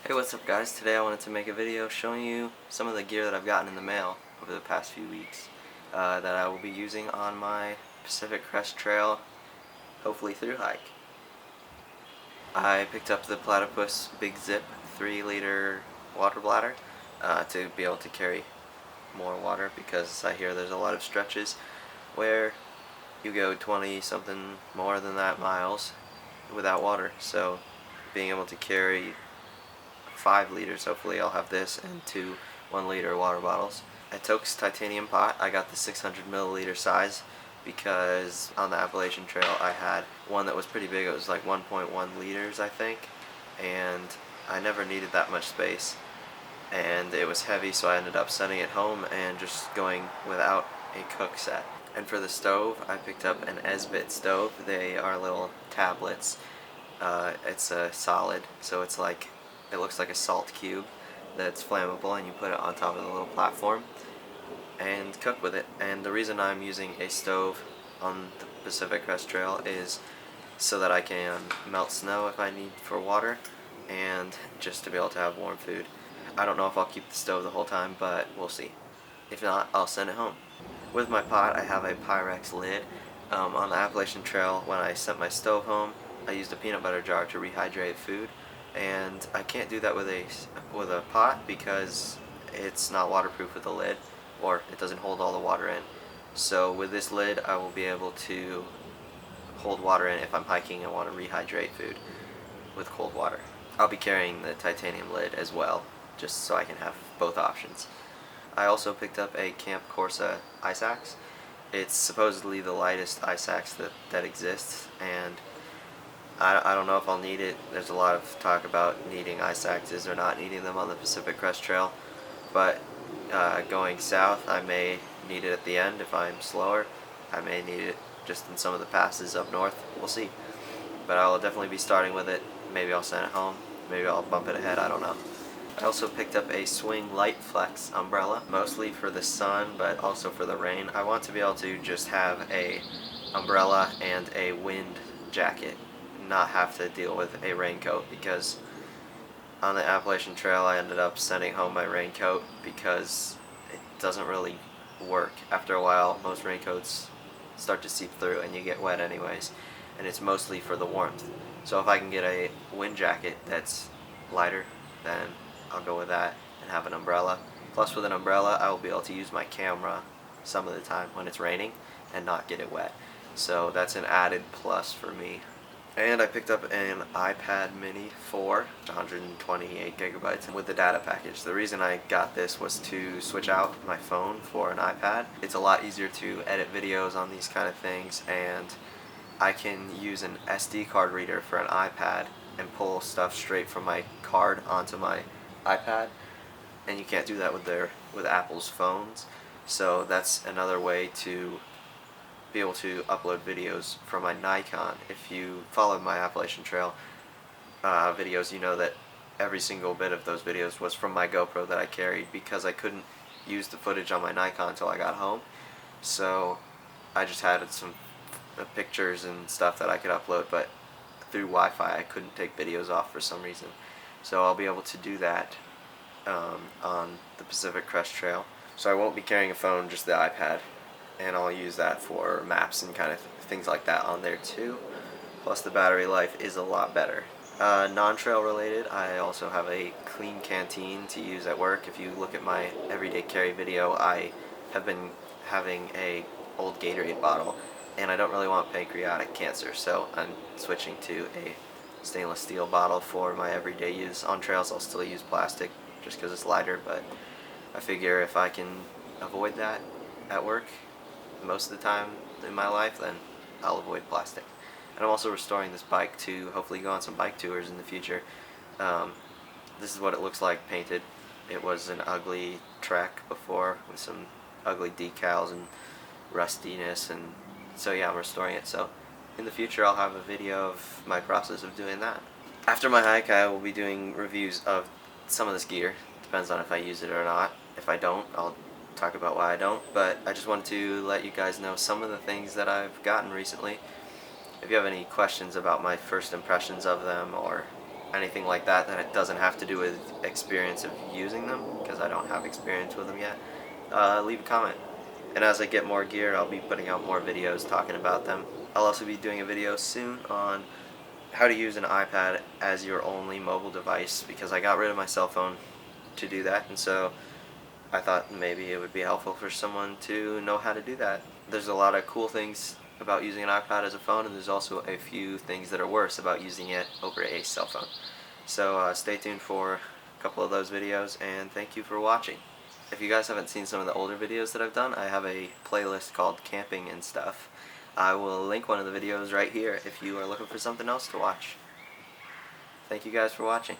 Hey, what's up guys? Today I wanted to make a video showing you some of the gear that I've gotten in the mail over the past few weeks that I will be using on my Pacific Crest Trail, hopefully through hike. I picked up the Platypus Big Zip 3-liter water bladder to be able to carry more water, because I hear there's a lot of stretches where you go 20 something more than that miles without water, so being able to carry 5 liters, hopefully I'll have this, and 2 1-liter water bottles. At Toke's titanium pot, I got the 600 milliliter size because on the Appalachian Trail I had one that was pretty big. It was like 1.1 liters, I think, and I never needed that much space, and it was heavy, so I ended up sending it home and just going without a cook set. And for the stove, I picked up an Esbit stove. They are little tablets. It's a solid, so it's like, it looks like a salt cube that's flammable, and you put it on top of the little platform and cook with it. And the reason I'm using a stove on the Pacific Crest Trail is so that I can melt snow if I need for water, and just to be able to have warm food. I don't know if I'll keep the stove the whole time, but we'll see. If not, I'll send it home. With my pot, I have a Pyrex lid. On the Appalachian Trail, when I sent my stove home, I used a peanut butter jar to rehydrate food, and I can't do that with a pot because it's not waterproof with the lid, or it doesn't hold all the water in. So with this lid, I will be able to hold water in if I'm hiking and want to rehydrate food with cold water. I'll be carrying the titanium lid as well, just so I can have both options. I also picked up a Camp Corsa ice axe. It's supposedly the lightest ice axe that exists, and I don't know if I'll need it. There's a lot of talk about needing ice axes or not needing them on the Pacific Crest Trail, but going south, I may need it at the end if I'm slower. I may need it just in some of the passes up north. We'll see. But I'll definitely be starting with it. Maybe I'll send it home. Maybe I'll bump it ahead. I don't know. I also picked up a Swing Light Flex umbrella, mostly for the sun, but also for the rain. I want to be able to just have a umbrella and a wind jacket, not have to deal with a raincoat, because on the Appalachian Trail I ended up sending home my raincoat because it doesn't really work. After a while, most raincoats start to seep through and you get wet anyways, and it's mostly for the warmth. So if I can get a wind jacket that's lighter, then I'll go with that and have an umbrella. Plus, with an umbrella, I will be able to use my camera some of the time when it's raining and not get it wet. So that's an added plus for me. And I picked up an iPad mini 4, 128 gigabytes with the data package. The reason I got this was to switch out my phone for an iPad. It's a lot easier to edit videos on these kind of things, and I can use an SD card reader for an iPad and pull stuff straight from my card onto my iPad, and you can't do that with Apple's phones. So that's another way to be able to upload videos from my Nikon. If you followed my Appalachian Trail videos, you know that every single bit of those videos was from my GoPro that I carried, because I couldn't use the footage on my Nikon until I got home. So I just had some pictures and stuff that I could upload, but through Wi-Fi I couldn't take videos off for some reason. So I'll be able to do that on the Pacific Crest Trail. So I won't be carrying a phone, just the iPad, and I'll use that for maps and kind of things like that on there too. Plus the battery life is a lot better. Non-trail related, I also have a clean canteen to use at work. If you look at my everyday carry video, I have been having a old Gatorade bottle, and I don't really want pancreatic cancer, so I'm switching to a stainless steel bottle for my everyday use. On trails I'll still use plastic just because it's lighter, but I figure if I can avoid that at work most of the time in my life, then I'll avoid plastic. And I'm also restoring this bike to hopefully go on some bike tours in the future. This is what it looks like painted. It was an ugly Trek before with some ugly decals and rustiness, and so yeah, I'm restoring it. So in the future I'll have a video of my process of doing that. After my hike, I will be doing reviews of some of this gear. Depends on if I use it or not. If I don't, I'll talk about why I don't, but I just wanted to let you guys know some of the things that I've gotten recently. If you have any questions about my first impressions of them, or anything like that it doesn't have to do with experience of using them, because I don't have experience with them yet, leave a comment. And as I get more gear, I'll be putting out more videos talking about them. I'll also be doing a video soon on how to use an iPad as your only mobile device, because I got rid of my cell phone to do that, and so I thought maybe it would be helpful for someone to know how to do that. There's a lot of cool things about using an iPad as a phone, and there's also a few things that are worse about using it over a cell phone. So stay tuned for a couple of those videos, and thank you for watching. If you guys haven't seen some of the older videos that I've done, I have a playlist called Camping and Stuff. I will link one of the videos right here if you are looking for something else to watch. Thank you guys for watching.